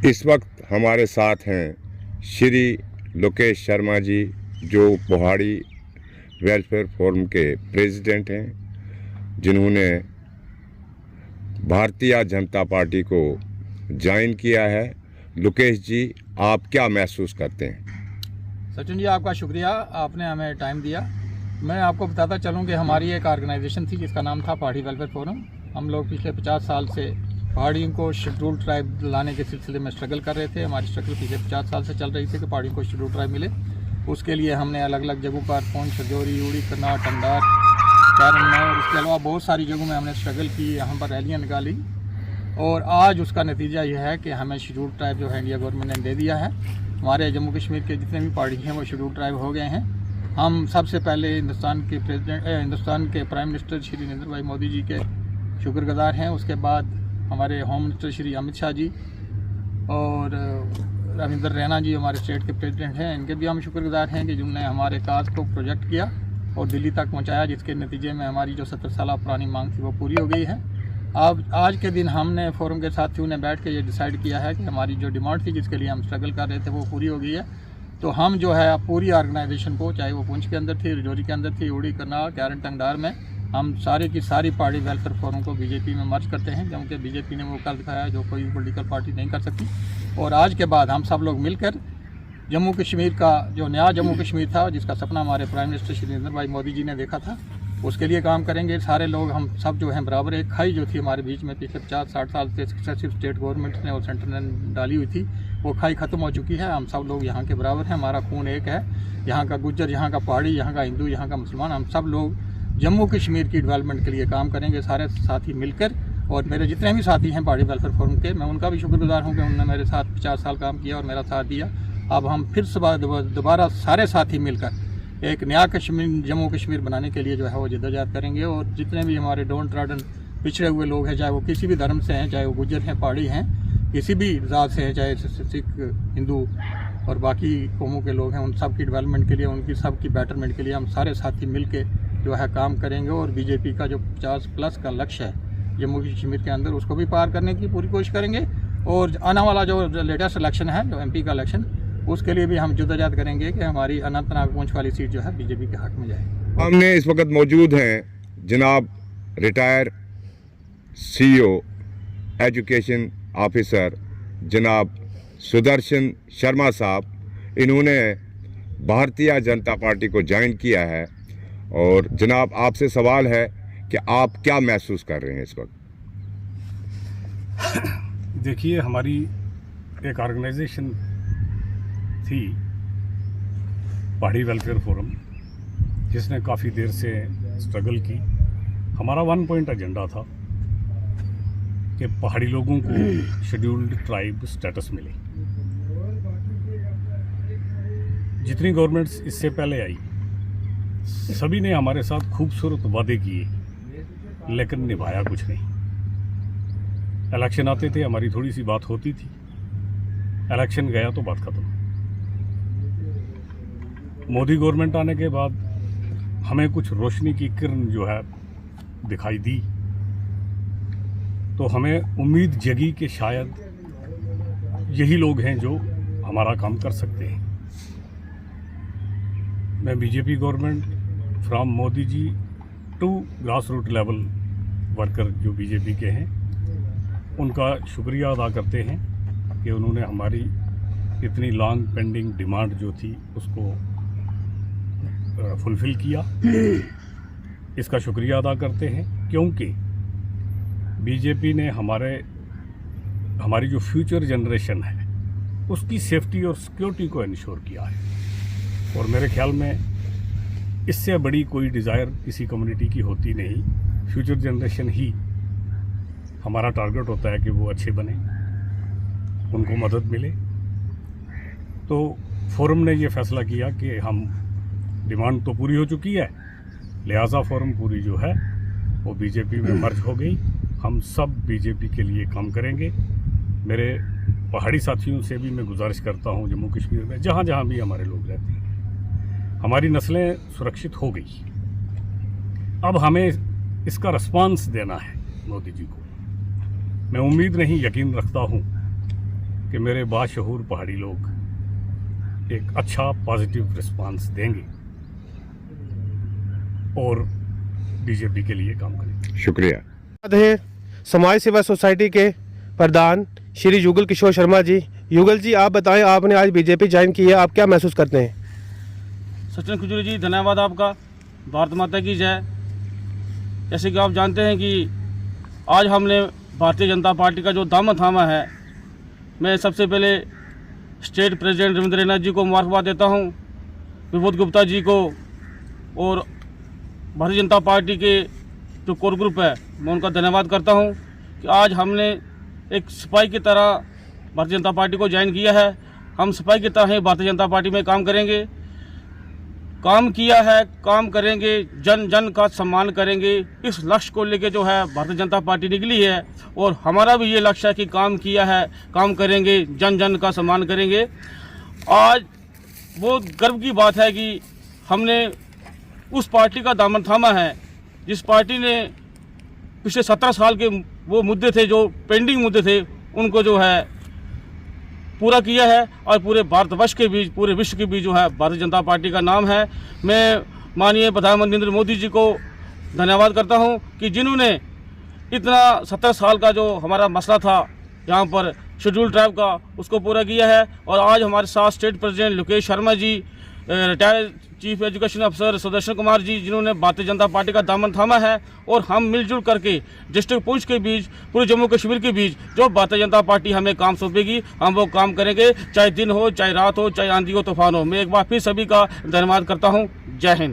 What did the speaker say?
इस वक्त हमारे साथ हैं श्री लोकेश शर्मा जी, जो पहाड़ी वेलफेयर फोरम के प्रेसिडेंट हैं, जिन्होंने भारतीय जनता पार्टी को ज्वाइन किया है। लोकेश जी, आप क्या महसूस करते हैं? सचिन जी, आपका शुक्रिया, आपने हमें टाइम दिया। मैं आपको बताता चलूं कि हमारी एक ऑर्गेनाइजेशन थी जिसका नाम था पहाड़ी वेलफेयर फोरम। हम लोग पिछले 50 साल से पहाड़ियों को शेड्यूल ट्राइब लाने के सिलसिले में स्ट्रगल कर रहे थे। हमारी स्ट्रगल पिछले 50 साल से चल रही थी कि पहाड़ियों को शेड्यूल ट्राइब मिले। उसके लिए हमने अलग अलग जगहों पर पौंछ, सजौरी, उड़ी, करनाल, टंडार, कैरन में और इसके अलावा बहुत सारी जगहों में हमने स्ट्रगल की, यहाँ पर रैलियाँ निकाली और आज उसका नतीजा यह है कि हमें शेड्यूल ट्राइब जो है इंडिया गवर्नमेंट ने दे दिया है। हमारे जम्मू कश्मीर के जितने भी पहाड़ी हैं वो शेड्यूल ट्राइब हो गए हैं। हम सबसे पहले हिंदुस्तान के प्राइम मिनिस्टर श्री नरेंद्र भाई मोदी जी के शुक्रगुजार हैं। उसके बाद हमारे होम मिनिस्टर श्री अमित शाह जी और रविंद्र रैना जी हमारे स्टेट के प्रेसिडेंट हैं, इनके भी हम शुक्रगुजार हैं कि जिन्होंने हमारे काज को प्रोजेक्ट किया और दिल्ली तक पहुंचाया, जिसके नतीजे में हमारी जो 70 साल पुरानी मांग थी वो पूरी हो गई है। अब आज के दिन हमने फोरम के साथियों ने बैठ के ये डिसाइड किया है कि हमारी जो डिमांड थी, जिसके लिए हम स्ट्रगल कर रहे थे, वो पूरी हो गई है। तो हम जो है पूरी ऑर्गेनाइजेशन को, चाहे वो पुंछ के अंदर थी, रजौरी के अंदर थी, उड़ी, करनाल, कैरन, टंगडार में, हम सारी की सारी पहाड़ी वेलफेयर फोरम को बीजेपी में मर्ज करते हैं, क्योंकि बीजेपी ने वो कर दिखाया जो कोई पॉलिटिकल पार्टी नहीं कर सकती। और आज के बाद हम सब लोग मिलकर जम्मू कश्मीर का जो नया जम्मू कश्मीर था, जिसका सपना हमारे प्राइम मिनिस्टर श्री नरेंद्र भाई मोदी जी ने देखा था, उसके लिए काम करेंगे। सारे लोग हम सब जो हैं बराबर। एक खाई जो थी हमारे बीच में पिछले 50-60 साल से सक्सेसिव स्टेट गवर्नमेंट ने और सेंटर ने डाली हुई थी, वो खाई ख़त्म हो चुकी है। हम सब लोग यहाँ के बराबर हैं, हमारा खून एक है। यहाँ का गुज्जर, यहाँ का पहाड़ी, यहाँ का हिंदू, यहाँ का मुसलमान, हम सब लोग जम्मू कश्मीर की डेवलपमेंट के लिए काम करेंगे, सारे साथी मिलकर। और मेरे जितने भी साथी हैं पहाड़ी वेलफेयर फोरम के, मैं उनका भी शुक्रगुजार हूँ कि उन्होंने मेरे साथ 50 साल काम किया और मेरा साथ दिया। अब हम फिर से दोबारा सारे साथी मिलकर एक नया कश्मीर, जम्मू कश्मीर बनाने के लिए जो है वो जद्दोजहद करेंगे। और जितने भी हमारे डाउन ट्रॉडन पिछड़े हुए लोग हैं, चाहे वो किसी भी धर्म से हैं, चाहे वो गुज्जर हैं, पहाड़ी हैं, किसी भी ज़ात से हैं, चाहे सिख, हिंदू और बाकी कौमों के लोग हैं, उन सब की डेवलपमेंट के लिए, उनकी सब की बेटरमेंट के लिए हम सारे साथी मिल के जो है काम करेंगे। और बीजेपी का जो 50+ का लक्ष्य है जम्मू कश्मीर के अंदर, उसको भी पार करने की पूरी कोशिश करेंगे। और आने वाला जो लेटेस्ट इलेक्शन है, जो MP का इलेक्शन, उसके लिए भी हम जद्दोजहद करेंगे कि हमारी अनंतनाग पुंछ वाली सीट जो है बीजेपी के हक में जाए। हमने इस वक्त मौजूद हैं जनाब रिटायर CEO एजुकेशन ऑफिसर जनाब सुदर्शन शर्मा साहब। इन्होंने भारतीय जनता पार्टी को ज्वाइन किया है और जनाब आपसे सवाल है कि आप क्या महसूस कर रहे हैं इस वक्त? देखिए, हमारी एक ऑर्गेनाइजेशन थी पहाड़ी वेलफेयर फोरम, जिसने काफ़ी देर से स्ट्रगल की। हमारा 1 पॉइंट एजेंडा था कि पहाड़ी लोगों को शेड्यूल्ड ट्राइब स्टेटस मिले। जितनी गवर्नमेंट्स इससे पहले आई, सभी ने हमारे साथ खूबसूरत वादे किए, लेकिन निभाया कुछ नहीं। इलेक्शन आते थे, हमारी थोड़ी सी बात होती थी, इलेक्शन गया तो बात खत्म। मोदी गवर्नमेंट आने के बाद हमें कुछ रोशनी की किरण जो है दिखाई दी, तो हमें उम्मीद जगी कि शायद यही लोग हैं जो हमारा काम कर सकते हैं। मैं BJP government from Modi ji to grass root level worker जो बीजेपी के हैं, उनका शुक्रिया अदा करते हैं कि उन्होंने हमारी इतनी लॉन्ग पेंडिंग डिमांड जो थी उसको फुलफ़िल किया। इसका शुक्रिया अदा करते हैं क्योंकि बीजेपी ने हमारी जो फ्यूचर जनरेशन है उसकी सेफ्टी और सिक्योरिटी को इंश्योर किया है। और मेरे ख्याल में इससे बड़ी कोई डिज़ायर किसी कम्युनिटी की होती नहीं। फ्यूचर जनरेशन ही हमारा टारगेट होता है कि वो अच्छे बने, उनको मदद मिले। तो फोरम ने ये फैसला किया कि हम डिमांड तो पूरी हो चुकी है, लिहाजा फोरम पूरी जो है वो बीजेपी में मर्ज हो गई। हम सब बीजेपी के लिए काम करेंगे। मेरे पहाड़ी साथियों से भी मैं गुजारिश करता हूँ, जम्मू कश्मीर में जहाँ जहाँ भी हमारे लोग रहते हैं, हमारी नस्लें सुरक्षित हो गई। अब हमें इसका रिस्पांस देना है मोदी जी को। मैं उम्मीद नहीं, यकीन रखता हूँ कि मेरे बाशऊर पहाड़ी लोग एक अच्छा पॉजिटिव रिस्पांस देंगे और बीजेपी के लिए काम करेंगे। शुक्रिया। है समाज सेवा सोसाइटी के प्रधान श्री युगल किशोर शर्मा जी। युगल जी, आप बताएं, आपने आज बीजेपी ज्वाइन की है, आप क्या महसूस करते हैं? सचिन खजूरी जी, धन्यवाद आपका। भारत माता की जय। जैसे कि आप जानते हैं कि आज हमने भारतीय जनता पार्टी का जो दामन थामा है, मैं सबसे पहले स्टेट प्रेसिडेंट रविंद्रनाथ जी को मुबारकबाद देता हूं, विभूत गुप्ता जी को, और भारतीय जनता पार्टी के जो कोर ग्रुप है मैं उनका धन्यवाद करता हूं कि आज हमने एक सिपाही की तरह भारतीय जनता पार्टी को ज्वाइन किया है। हम सिपाही की तरह ही भारतीय जनता पार्टी में काम करेंगे, काम किया है, काम करेंगे, जन जन का सम्मान करेंगे। इस लक्ष्य को लेके जो है भारतीय जनता पार्टी निकली है और हमारा भी ये लक्ष्य है कि काम किया है, काम करेंगे, जन जन का सम्मान करेंगे। आज बहुत गर्व की बात है कि हमने उस पार्टी का दामन थामा है जिस पार्टी ने पिछले 17 साल के वो मुद्दे थे, जो पेंडिंग मुद्दे थे, उनको जो है पूरा किया है और पूरे भारतवर्ष के बीच, पूरे विश्व के बीच जो है भारतीय जनता पार्टी का नाम है। मैं माननीय प्रधानमंत्री नरेंद्र मोदी जी को धन्यवाद करता हूं कि जिन्होंने इतना 17 साल का जो हमारा मसला था यहाँ पर शेड्यूल ट्राइब का, उसको पूरा किया है। और आज हमारे साथ state president Lokesh Sharma ji, retired chief education अफसर सुदर्शन कुमार जी, जिन्होंने भारतीय जनता पार्टी का दामन थामा है, और हम मिलजुल करके डिस्ट्रिक्ट पुंछ के बीच, पूरे जम्मू कश्मीर के बीच जो भारतीय जनता पार्टी हमें काम सौंपेगी, हम वो काम करेंगे, चाहे दिन हो, चाहे रात हो, चाहे आंधी हो, तूफान हो। मैं एक बार फिर सभी का धन्यवाद करता हूँ। जय हिंद।